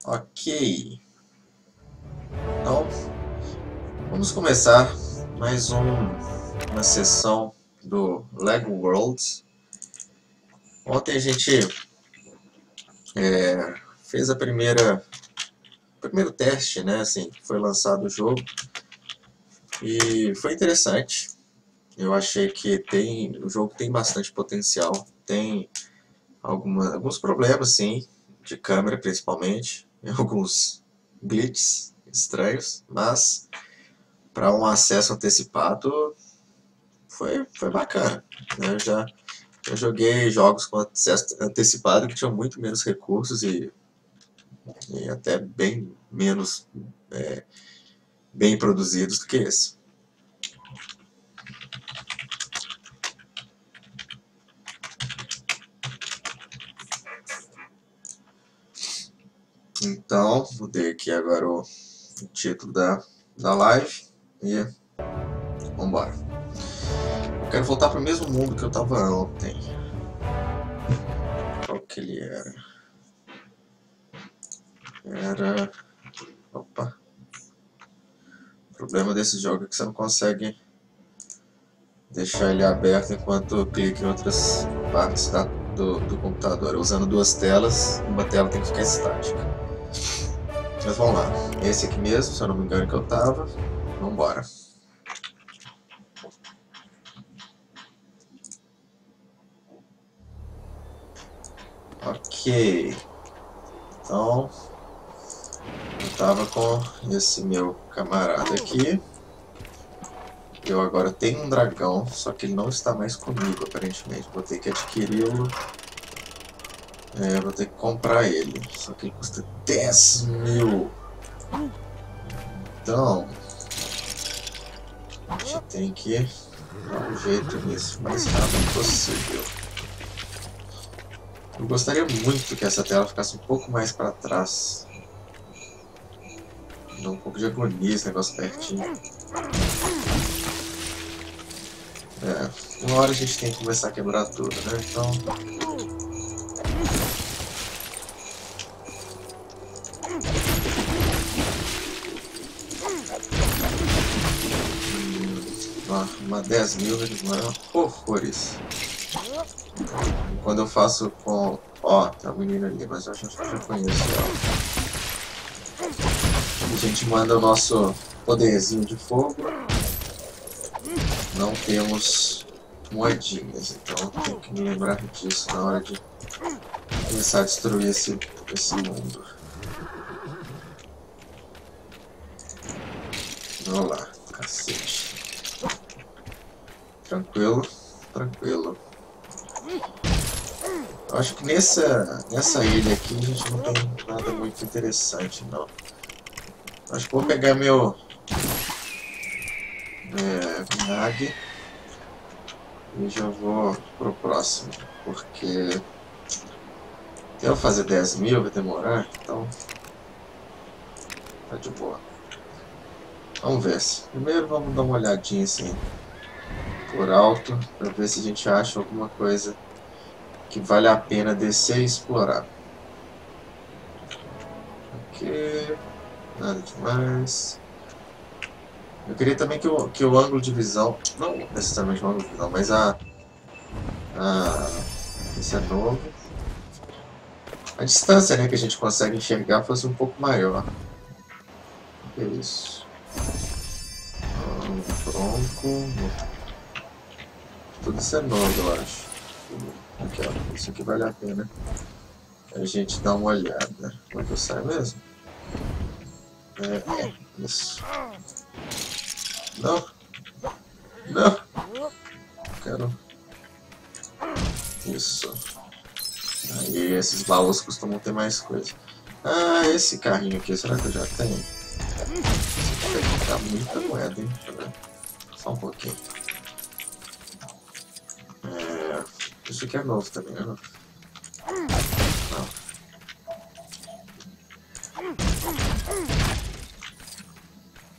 Ok, então vamos começar mais uma sessão do Lego Worlds. Ontem a gente fez o primeiro teste, né? Assim, foi lançado o jogo e foi interessante. Eu achei que o jogo tem bastante potencial, tem alguns problemas, sim, de câmera principalmente, alguns glitches estranhos, mas para um acesso antecipado foi bacana, né? Eu joguei jogos com acesso antecipado que tinham muito menos recursos e até bem menos bem produzidos do que esse. Então, mudei aqui agora o título da live e vambora. Eu quero voltar para o mesmo mundo que eu estava ontem. Qual que ele era? Opa. O problema desse jogo é que você não consegue deixar ele aberto enquanto clica em outras partes do computador. Usando duas telas, uma tela tem que ficar estática. Mas vamos lá. Esse aqui mesmo, se eu não me engano que eu tava. Vambora. Ok. Então, eu tava com esse meu camarada aqui. Eu agora tenho um dragão, só que ele não está mais comigo, aparentemente. Vou ter que adquiri-lo. Vou ter que comprar ele. Só que ele custa 10 mil. Então, a gente tem que dar um jeito nisso o mais rápido possível. Eu gostaria muito que essa tela ficasse um pouco mais para trás. Dá um pouco de agonia esse negócio pertinho. Uma hora a gente tem que começar a quebrar tudo, né? Então... uma 10 mil não é horrores. Quando eu faço com... Ó, tá o menino ali, mas eu acho que eu já conheço ela. A gente manda o nosso poderzinho de fogo. Não temos moedinhas, então tem que me lembrar disso na hora de começar a destruir esse mundo. Vamos lá, cacete. Tranquilo, tranquilo. Eu acho que nessa ilha aqui a gente não tem nada muito interessante, não. Acho que vou pegar meu vinagre e já vou pro próximo, porque até eu fazer 10 mil vai demorar, então tá de boa. Vamos ver se. Primeiro vamos dar uma olhadinha assim por alto para ver se a gente acha alguma coisa que vale a pena descer e explorar. Aqui, nada demais. Eu queria também que o ângulo de visão, não necessariamente o ângulo de visão, mas esse é novo. A distância, né, que a gente consegue enxergar fosse um pouco maior. O que é isso? Tronco. Tudo isso é novo, eu acho. Aqui, ó. Isso aqui vale a pena a gente dar uma olhada. Como é que eu saio mesmo? Isso. Não! Não! Quero... Isso. Aí esses baús costumam ter mais coisa. Ah, esse carrinho aqui, será que eu já tenho? Vai ficar muita moeda, hein? Deixa eu ver. Só um pouquinho. Isso aqui é novo também, né? Não.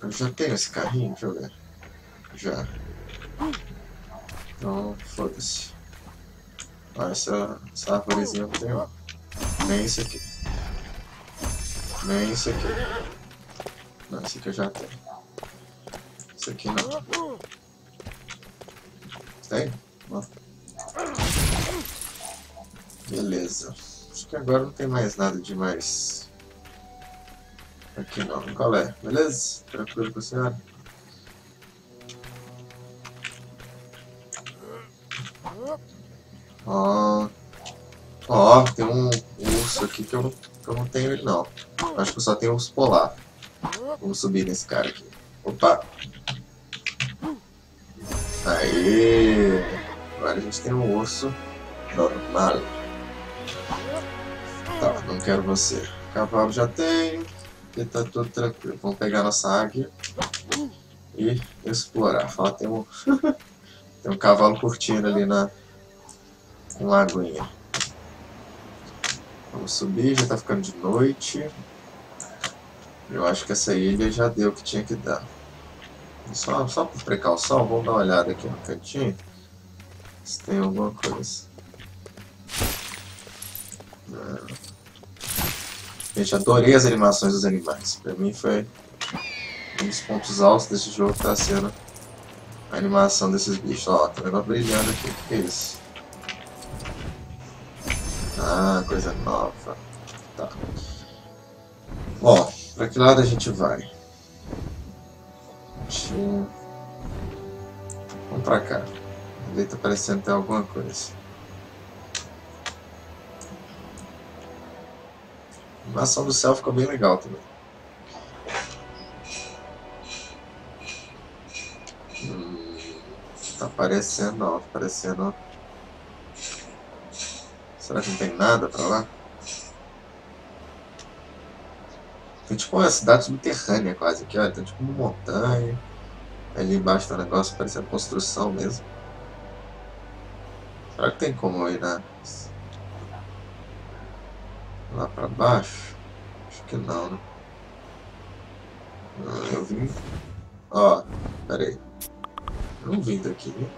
Eu já tenho esse carrinho, deixa eu ver. Já. Então, foda-se. Ah, essa arvorezinha eu não tenho. Nem esse aqui. Nem isso aqui. Não, esse aqui eu já tenho. Isso aqui não. Tem? Ó. Beleza. Acho que agora não tem mais nada demais. Aqui não. Qual é? Beleza? Tranquilo com a senhora? Ó. Ó, tem um urso aqui que eu não tenho ele não. Acho que eu só tenho urso polar. Vamos subir nesse cara aqui. Opa! Aê! Agora a gente tem um urso normal. Tá, não quero você. Cavalo já tenho. Aqui tá tudo tranquilo. Vamos pegar nossa águia e explorar. Ó, tem um, tem um cavalo curtindo ali na lagoinha. Vamos subir, já tá ficando de noite. Eu acho que essa ilha já deu o que tinha que dar. Só por precaução, vamos dar uma olhada aqui no cantinho. Se tem alguma coisa. Gente, adorei as animações dos animais. Pra mim foi um dos pontos altos desse jogo, tá sendo a animação desses bichos. Ó, tá um negócio brilhando aqui. O que é isso? Ah, coisa nova. Tá. Ó, pra que lado a gente vai? Vamos pra cá. Ali tá parecendo ter alguma coisa. A animação do céu ficou bem legal também. Tá aparecendo, ó. Aparecendo. Será que não tem nada pra lá? Tem tipo uma cidade subterrânea quase aqui, olha. Tem tipo uma montanha. Ali embaixo tem um negócio parecendo construção mesmo. Será que tem como eu ir lá pra baixo? Acho que não, né? Não, eu vim... Ó, pera aí. Eu não vim daqui, né?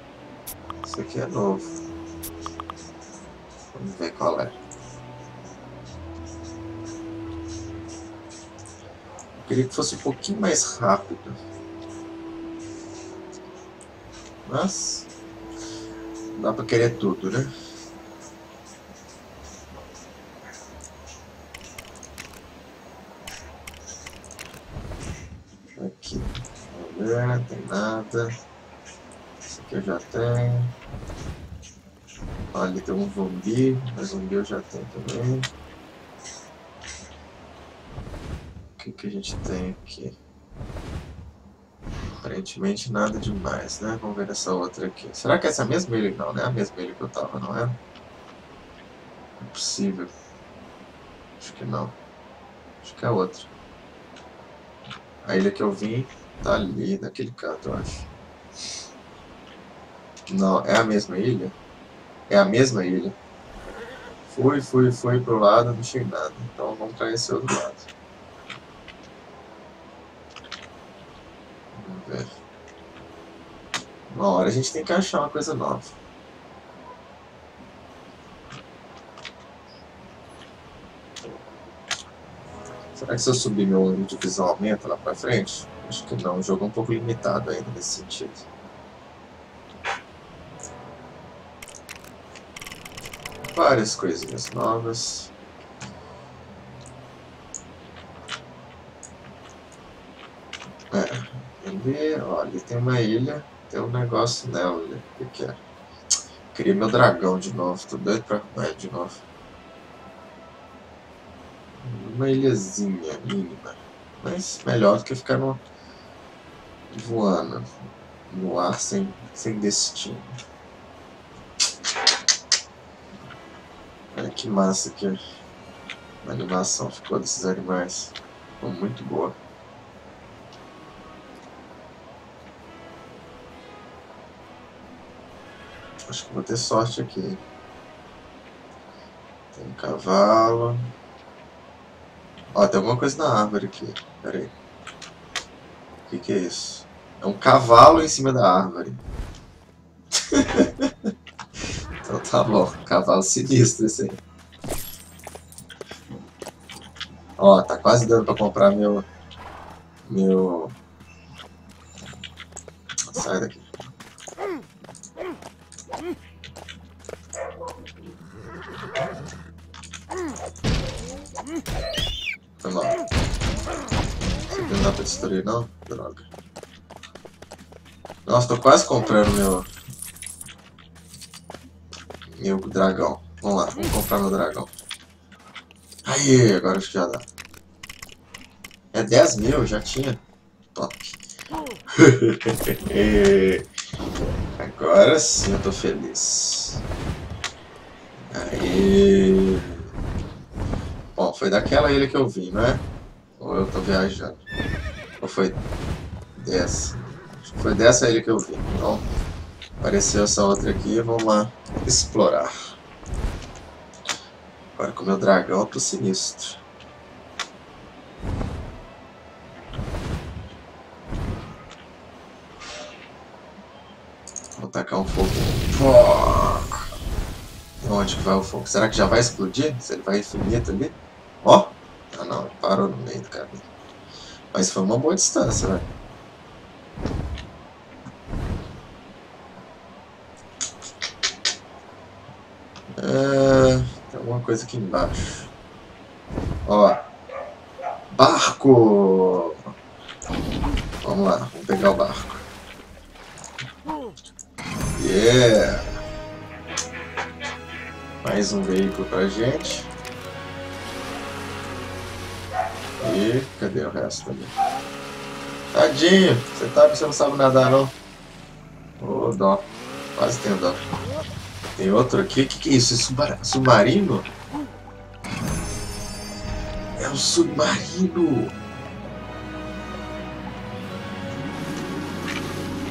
Isso aqui é novo. Vamos ver qual é. Eu queria que fosse um pouquinho mais rápido. Mas... não dá pra querer tudo, né? Aqui. Vamos ver, não tem nada. Isso aqui eu já tenho. Ali tem um zumbi, mas zumbi eu já tenho também. O que a gente tem aqui? Aparentemente nada demais, né? Vamos ver essa outra aqui. Será que é essa mesma ilha? Não, não é a mesma ilha que eu tava, não é? Não é possível. Acho que não. Acho que é outra. A ilha que eu vim tá ali, naquele canto, eu acho. Não, é a mesma ilha? É a mesma ilha. Fui pro lado, não achei nada. Então vamos pra esse outro lado. Vamos ver. Uma hora a gente tem que achar uma coisa nova. Será que se eu subir meu ângulo de visão aumenta lá pra frente? Acho que não, o jogo é um pouco limitado ainda nesse sentido. Várias coisinhas novas. Ali, ó, ali tem uma ilha, tem um negócio nela ali. O que é? Queria meu dragão de novo, tô doido pra arrumar ele de novo. Uma ilhazinha mínima, mas melhor do que ficar voando no ar sem destino. Olha que massa que a animação ficou desses animais. Ficou muito boa. Acho que vou ter sorte aqui. Tem um cavalo. Ó, tem alguma coisa na árvore aqui. Pera aí. O que é isso? É um cavalo em cima da árvore. Então tá bom. Cavalo sinistro esse aí. Ó, tá quase dando pra comprar meu... Sai daqui. Foi mal. Isso aqui não dá pra destruir, não? Droga. Nossa, tô quase comprando meu dragão. Vamos lá, vamos comprar meu dragão. Aí, agora acho que já dá. É 10 mil, já tinha. Top. Agora sim eu tô feliz. Aí. Bom, foi daquela ilha que eu vim, não é? Ou eu tô viajando? Ou foi dessa? Acho que foi dessa ilha que eu vim. Então, apareceu essa outra aqui, vamos lá explorar. Agora com o meu dragão eu tô sinistro. Vou tacar um fogo. Onde que vai o fogo? Será que já vai explodir? Se ele vai infinito ali? Ó! Ah não, ele parou no meio do caminho. Mas foi uma boa distância, velho. Tem alguma coisa aqui embaixo. Ó! Barco! Vamos lá, vamos pegar o barco. Yeah! Mais um veículo pra gente. E cadê o resto ali? Tadinho! Você não sabe nadar, não? Ô, dó. Quase tenho dó. Tem outro aqui. O que é isso? Submarino? É um submarino!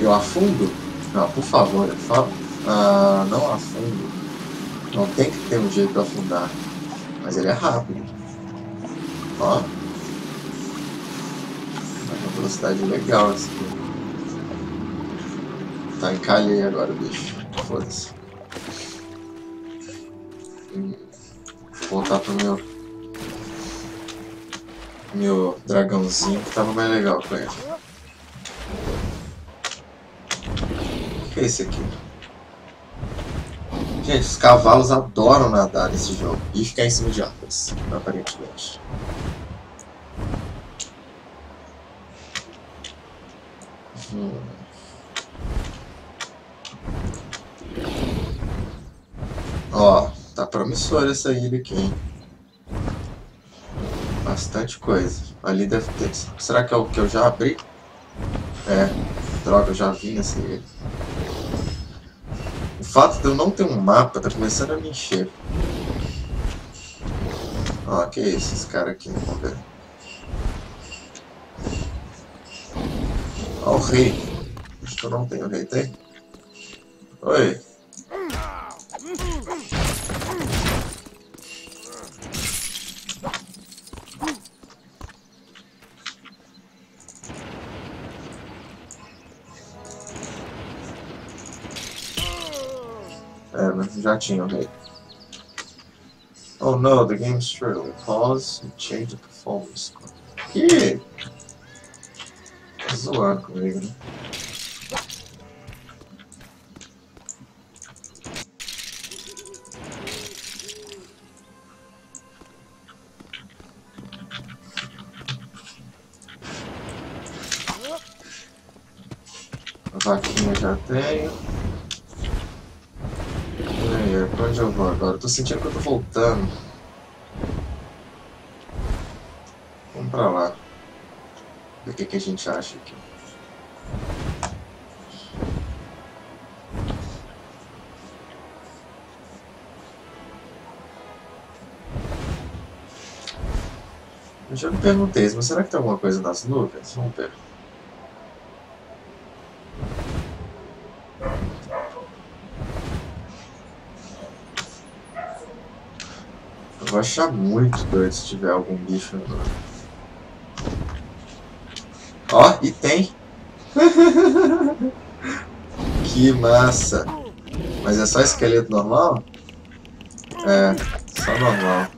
Eu afundo? Não, por favor, fala. Ah, não afundo. Não tem que ter um jeito de afundar. Mas ele é rápido. Ó. Uma velocidade legal esse aqui. Tá, encalhei agora, bicho. Foda-se. Vou voltar pro meu dragãozinho que tava mais legal com ele. O que é esse aqui? Gente, os cavalos adoram nadar nesse jogo e ficar em cima de árvores, aparentemente. Ó, tá promissora essa ilha aqui, hein? Bastante coisa. Ali deve ter... Será que é o que eu já abri? É. Droga, eu já vi nessa ilha. O fato de eu não ter um mapa tá começando a me encher. Ó, que é isso, esse cara aqui, vamos ver. Ó, o rei. Acho que eu não tenho rei, tem? Oi. É, mas já tinha o rei. Oh no, the game is struggling. Pause and change the performance. Que? Tá zoando comigo, né? A vaquinha já tenho. E aí, pra onde eu vou agora? Eu tô sentindo que eu tô voltando. Vamos pra lá. Ver o que a gente acha aqui. Eu já me perguntei, mas será que tem alguma coisa nas nuvens? Vamos ver. Eu vou achar muito doido se tiver algum bicho no... Ó, e tem! Que massa! Mas é só esqueleto normal? É, só normal.